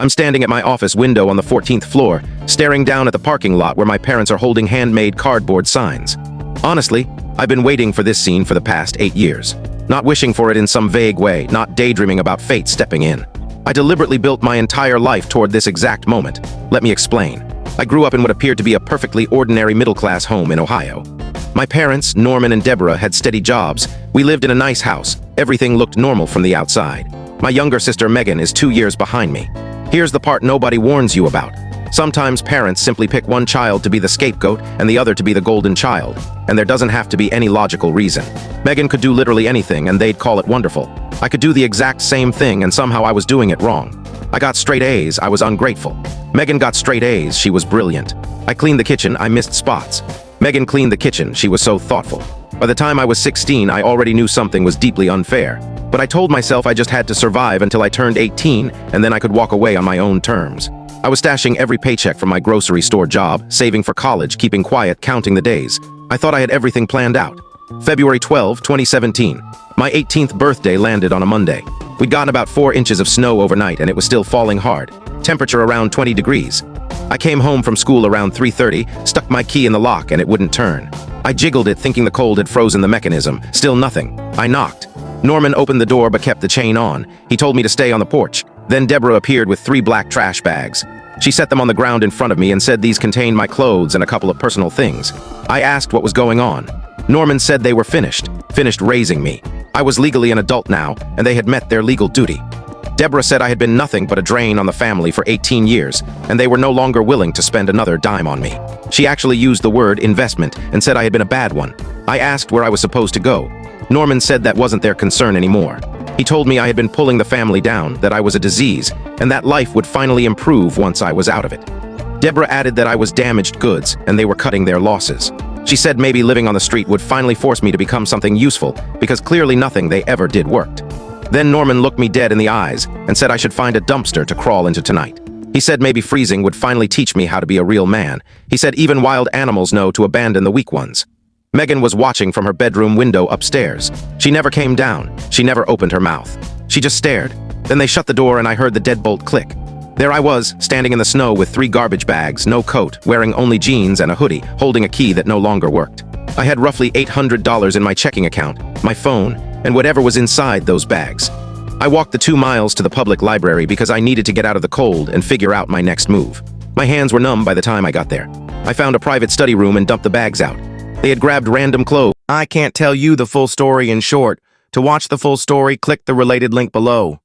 I'm standing at my office window on the 14th floor, staring down at the parking lot where my parents are holding handmade cardboard signs. Honestly, I've been waiting for this scene for the past 8 years. Not wishing for it in some vague way, not daydreaming about fate stepping in. I deliberately built my entire life toward this exact moment. Let me explain. I grew up in what appeared to be a perfectly ordinary middle-class home in Ohio. My parents, Norman and Deborah, had steady jobs. We lived in a nice house. Everything looked normal from the outside. My younger sister, Megan, is 2 years behind me. Here's the part nobody warns you about. Sometimes parents simply pick one child to be the scapegoat and the other to be the golden child, and there doesn't have to be any logical reason. Megan could do literally anything and they'd call it wonderful. I could do the exact same thing and somehow I was doing it wrong. I got straight A's, I was ungrateful. Megan got straight A's, she was brilliant. I cleaned the kitchen, I missed spots. Megan cleaned the kitchen, she was so thoughtful. By the time I was 16, I already knew something was deeply unfair. But I told myself I just had to survive until I turned 18, and then I could walk away on my own terms. I was stashing every paycheck from my grocery store job, saving for college, keeping quiet, counting the days. I thought I had everything planned out. February 12, 2017. My 18th birthday landed on a Monday. We'd gotten about 4 inches of snow overnight, and it was still falling hard. Temperature around 20 degrees. I came home from school around 3:30, stuck my key in the lock, and it wouldn't turn. I jiggled it, thinking the cold had frozen the mechanism. Still nothing. I knocked. Norman opened the door but kept the chain on. He told me to stay on the porch. Then Deborah appeared with 3 black trash bags. She set them on the ground in front of me and said these contained my clothes and a couple of personal things. I asked what was going on. Norman said they were finished raising me. I was legally an adult now, and they had met their legal duty. Deborah said I had been nothing but a drain on the family for 18 years, and they were no longer willing to spend another dime on me. She actually used the word investment and said I had been a bad one. I asked where I was supposed to go. Norman said that wasn't their concern anymore. He told me I had been pulling the family down, that I was a disease, and that life would finally improve once I was out of it. Deborah added that I was damaged goods, and they were cutting their losses. She said maybe living on the street would finally force me to become something useful, because clearly nothing they ever did worked. Then Norman looked me dead in the eyes and said I should find a dumpster to crawl into tonight. He said maybe freezing would finally teach me how to be a real man. He said even wild animals know to abandon the weak ones. Megan was watching from her bedroom window upstairs. She never came down. She never opened her mouth. She just stared. Then they shut the door and I heard the deadbolt click. There I was, standing in the snow with 3 garbage bags, no coat, wearing only jeans and a hoodie, holding a key that no longer worked. I had roughly $800 in my checking account, my phone, and whatever was inside those bags. I walked the 2 miles to the public library because I needed to get out of the cold and figure out my next move. My hands were numb by the time I got there. I found a private study room and dumped the bags out. They had grabbed random clothes. I can't tell you the full story in short. To watch the full story, click the related link below.